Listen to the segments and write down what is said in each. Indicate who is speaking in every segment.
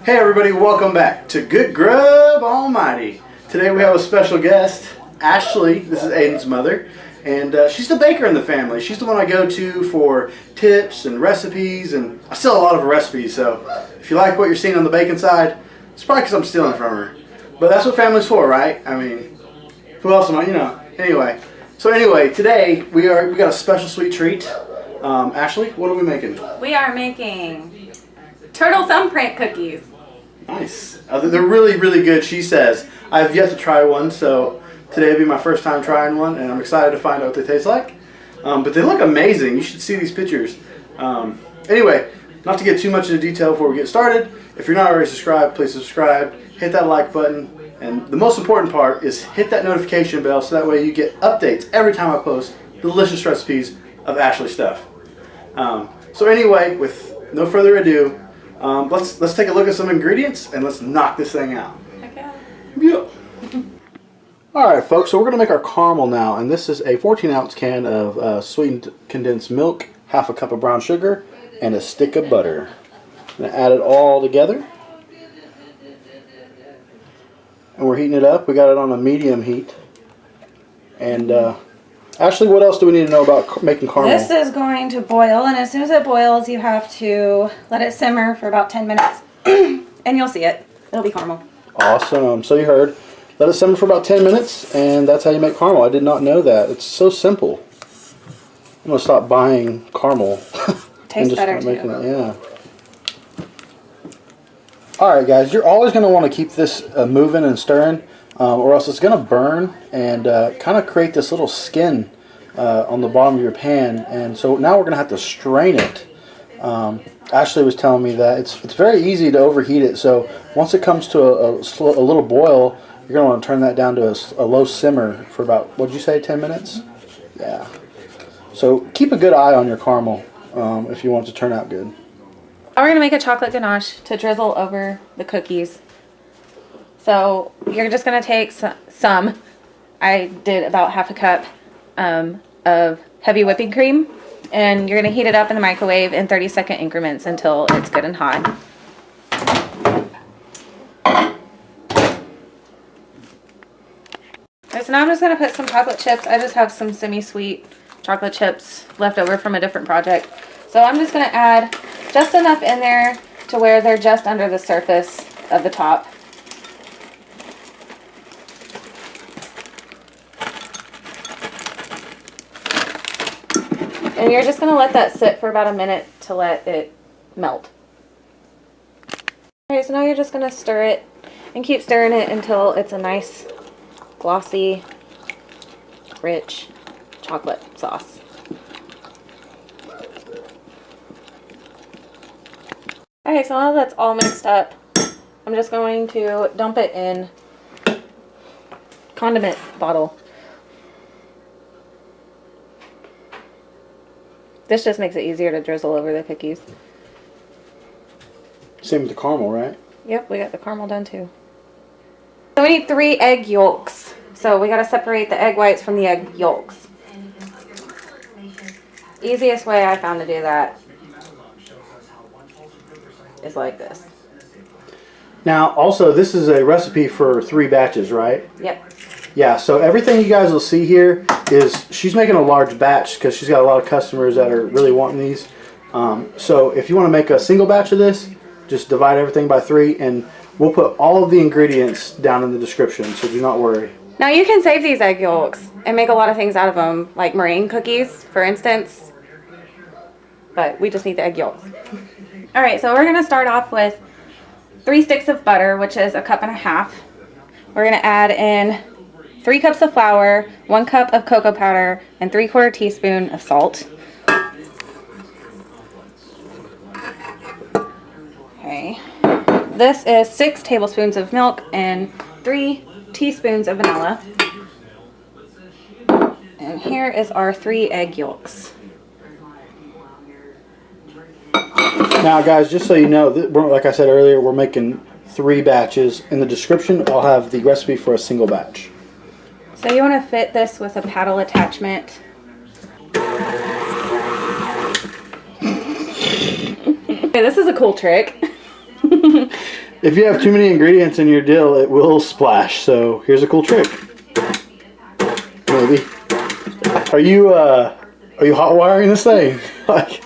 Speaker 1: Hey everybody, welcome back to Good Grub Almighty. Today we have a special guest, Ashley. This is Aiden's mother, and she's the baker in the family. She's the one I go to for tips and recipes, and I steal a lot of her recipes, so if you like what you're seeing on the baking side, it's probably because I'm stealing from her. But that's what family's for, right? I mean, who else am I, Anyway, today we got a special sweet treat. Ashley, what are we making?
Speaker 2: We are making turtle thumbprint cookies.
Speaker 1: Nice. They're really, really good, she says. I have yet to try one, so today will be my first time trying one, and I'm excited to find out what they taste like. But they look amazing. You should see these pictures. Anyway, not to get too much into detail before we get started, if you're not already subscribed, please subscribe, hit that like button, and the most important part is hit that notification bell so that way you get updates every time I post delicious recipes of Ashley stuff. So anyway, with no further ado, let's take a look at some ingredients and let's knock this thing out.
Speaker 2: Okay.
Speaker 1: Yeah. Alright folks, so we're going to make our caramel now, and this is a 14-ounce can of sweetened condensed milk, half a cup of brown sugar, and a stick of butter. I'm going to add it all together. And we're heating it up. We got it on a medium heat. And Ashley, what else do we need to know about making caramel?
Speaker 2: This is going to boil, and as soon as it boils, you have to let it simmer for about 10 minutes. And you'll see it. It'll be caramel.
Speaker 1: Awesome. So you heard. Let it simmer for about 10 minutes, and that's how you make caramel. I did not know that. It's so simple. I'm going to stop buying caramel.
Speaker 2: Tastes better too.
Speaker 1: Yeah. Alright guys, you're always going to want to keep this moving and stirring, or else it's going to burn and kind of create this little skin on the bottom of your pan. And so now we're going to have to strain it. Ashley was telling me that it's very easy to overheat it, so once it comes to a little boil, you're going to want to turn that down to a low simmer for about, what did you say, 10 minutes? Yeah. So keep a good eye on your caramel if you want it to turn out good.
Speaker 2: We're going to make a chocolate ganache to drizzle over the cookies. So you're just going to take some, I did about half a cup of heavy whipping cream, and you're going to heat it up in the microwave in 30-second increments until it's good and hot. So now I'm just going to put some chocolate chips. I just have some semi-sweet chocolate chips left over from a different project. So I'm just going to add just enough in there to where they're just under the surface of the top. And you're just going to let that sit for about a minute to let it melt. Okay, so now you're just going to stir it and keep stirring it until it's a nice glossy, rich chocolate sauce. Okay, so now that's all mixed up, I'm just going to dump it in condiment bottle. This just makes it easier to drizzle over the cookies.
Speaker 1: Same with the caramel, right?
Speaker 2: Yep, we got the caramel done too. So we need 3 egg yolks. So we got to separate the egg whites from the egg yolks. Easiest way I found to do that is like this.
Speaker 1: Now, also, this is a recipe for 3 batches, right?
Speaker 2: Yep.
Speaker 1: Yeah, so everything you guys will see here is she's making a large batch because she's got a lot of customers that are really wanting these. So if you want to make a single batch of this, just divide everything by 3, and we'll put all of the ingredients down in the description, so do not worry.
Speaker 2: Now you can save these egg yolks and make a lot of things out of them, like meringue cookies, for instance. But we just need the egg yolks. Alright, so we're going to start off with 3 sticks of butter, which is 1.5 cups. We're going to add in 3 cups of flour, 1 cup of cocoa powder, and 3/4 teaspoon of salt. Okay. This is 6 tablespoons of milk and 3 teaspoons of vanilla. And here is our 3 egg yolks.
Speaker 1: Now guys, just so you know, like I said earlier, we're making 3 batches. In the description, I'll have the recipe for a single batch.
Speaker 2: So you want to fit this with a paddle attachment. Okay, this is a cool trick.
Speaker 1: If you have too many ingredients in your dill, it will splash. So here's a cool trick. Maybe. Are you hot wiring this thing? Like.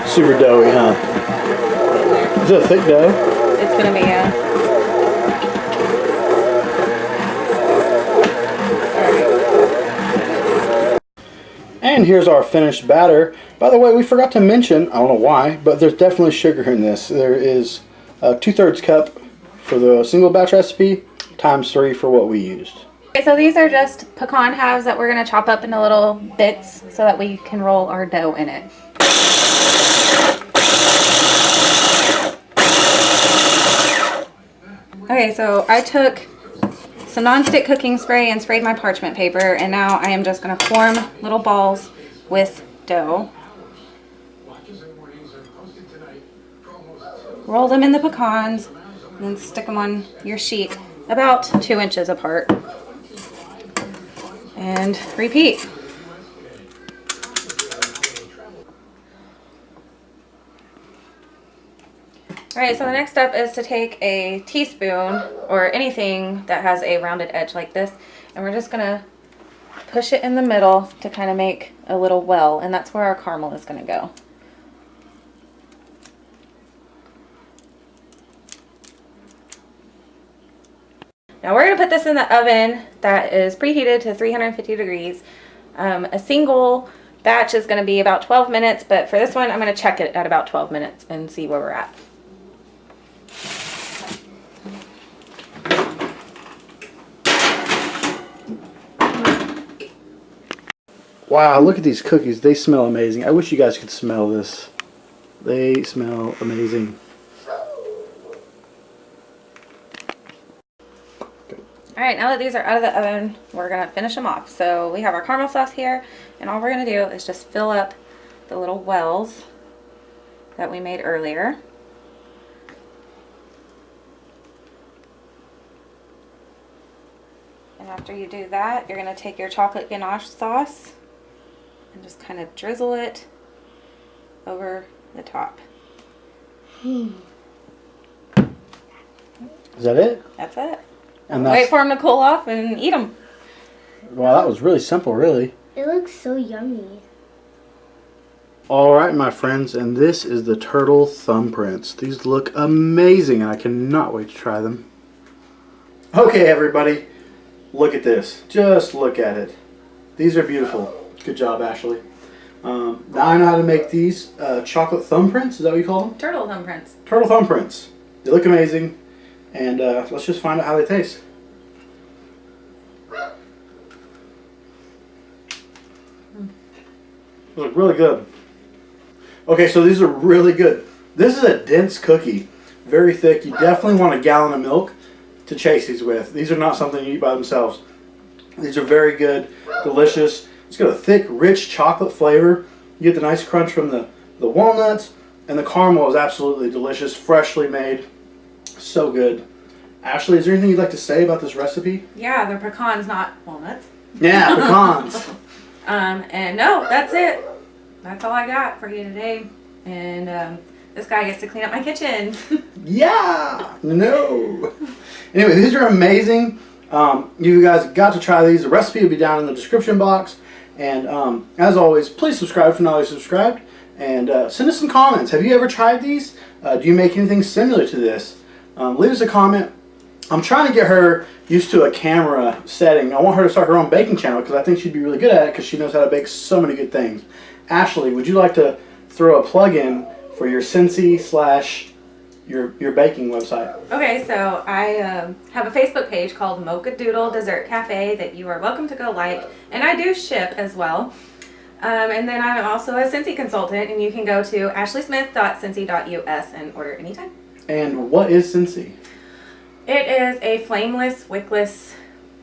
Speaker 1: Super doughy, huh? Is it a thick dough?
Speaker 2: It's gonna be, yeah.
Speaker 1: And here's our finished batter. By the way, we forgot to mention, I don't know why, but there's definitely sugar in this. There is a 2/3 cup for the single batch recipe, times 3 for what we used.
Speaker 2: Okay, so these are just pecan halves that we're gonna chop up into little bits so that we can roll our dough in it. Okay, so I took some non-stick cooking spray and sprayed my parchment paper, and now I am just going to form little balls with dough. Roll them in the pecans, and then stick them on your sheet about 2 inches apart. And repeat. Alright, so the next step is to take a teaspoon or anything that has a rounded edge like this, and we're just going to push it in the middle to kind of make a little well, and that's where our caramel is going to go. Now we're going to put this in the oven that is preheated to 350 degrees. A single batch is going to be about 12 minutes, but for this one I'm going to check it at about 12 minutes and see where we're at.
Speaker 1: Wow, look at these cookies. They smell amazing. I wish you guys could smell this. They smell amazing.
Speaker 2: Alright, now that these are out of the oven, we're going to finish them off. So we have our caramel sauce here, and all we're going to do is just fill up the little wells that we made earlier. And after you do that, you're going to take your chocolate ganache sauce and just kind of drizzle it over the top.
Speaker 1: Is that it?
Speaker 2: That's it.
Speaker 1: And
Speaker 2: wait for them to cool off and eat them.
Speaker 1: Wow, that was really simple, really.
Speaker 3: It looks so yummy.
Speaker 1: Alright, my friends, and this is the turtle thumbprints. These look amazing, and I cannot wait to try them. Okay, everybody, look at this. Just look at it. These are beautiful. Good job, Ashley. Now I know how to make these chocolate thumbprints. Is that what you call them?
Speaker 2: Turtle thumbprints.
Speaker 1: Turtle thumbprints. They look amazing, and let's just find out how they taste. They look really good. Okay, so these are really good. This is a dense cookie, very thick. You definitely want a gallon of milk to chase these with. These are not something you eat by themselves. These are very good, delicious. It's got a thick, rich chocolate flavor. You get the nice crunch from the walnuts, and the caramel is absolutely delicious, freshly made. So good. Ashley, is there anything you'd like to say about this recipe?
Speaker 2: Yeah, they're pecans, not walnuts.
Speaker 1: Yeah, pecans.
Speaker 2: And no, that's it. That's all I got for you today. And this guy gets to clean up my kitchen.
Speaker 1: Yeah. No. Anyway, these are amazing. You guys got to try these. The recipe will be down in the description box. And as always, please subscribe if you're not already subscribed. And send us some comments. Have you ever tried these? Do you make anything similar to this? Leave us a comment. I'm trying to get her used to a camera setting. I want her to start her own baking channel because I think she'd be really good at it because she knows how to bake so many good things. Ashley, would you like to throw a plug in for your Scentsy / your baking website?
Speaker 2: Okay, so I have a Facebook page called Mocha Doodle Dessert Cafe that you are welcome to go like, and I do ship as well. And then I'm also a Scentsy consultant, and you can go to ashleysmith.scentsy.us and order anytime.
Speaker 1: And what is Scentsy?
Speaker 2: It is a flameless, wickless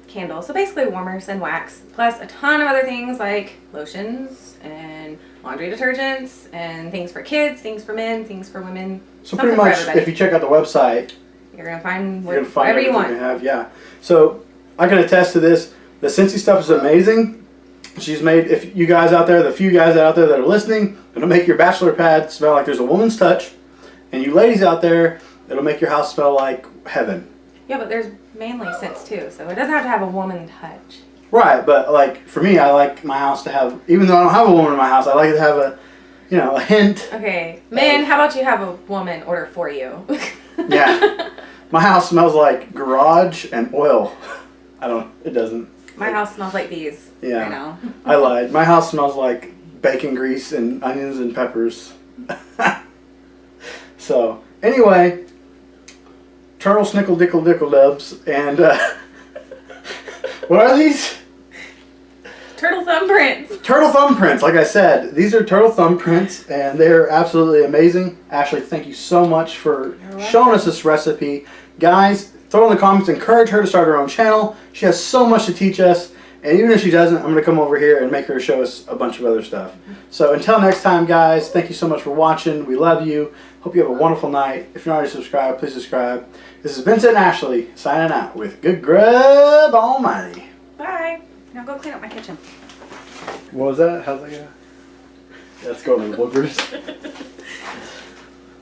Speaker 2: candle. So basically warmers and wax, plus a ton of other things like lotions and laundry detergents and things for kids, things for men, things for women.
Speaker 1: So pretty much, if you check out the website,
Speaker 2: you're going to find
Speaker 1: whatever
Speaker 2: you want.
Speaker 1: You have, yeah. So I can attest to this. The Scentsy stuff is amazing. She's made, if you guys out there, the few guys out there that are listening, it'll make your bachelor pad smell like there's a woman's touch. And you ladies out there, it'll make your house smell like heaven.
Speaker 2: Yeah, but there's manly scents too, so it doesn't have to have a woman touch.
Speaker 1: Right, but like for me, I like my house to have, even though I don't have a woman in my house, I like it to have a, you know, a hint.
Speaker 2: Okay, men, how about you have a woman order for you?
Speaker 1: Yeah. My house smells like garage and oil. It doesn't.
Speaker 2: My house smells like these right now.
Speaker 1: I lied. My house smells like bacon grease and onions and peppers. So, anyway, turtle snickle dickle dickle dubs, and what are these?
Speaker 2: Turtle thumbprints.
Speaker 1: Turtle thumbprints, like I said. These are turtle thumbprints, and they're absolutely amazing. Ashley, thank you so much for showing us this recipe. Guys, throw in the comments, encourage her to start her own channel. She has so much to teach us, and even if she doesn't, I'm going to come over here and make her show us a bunch of other stuff. So until next time, guys, thank you so much for watching. We love you. Hope you have a wonderful night. If you're not already subscribed, please subscribe. This is Vincent and Ashley signing out with Good Grub Almighty.
Speaker 2: Bye. Now go clean up my kitchen.
Speaker 1: What was that? How's that go? Let's go to the bloopers.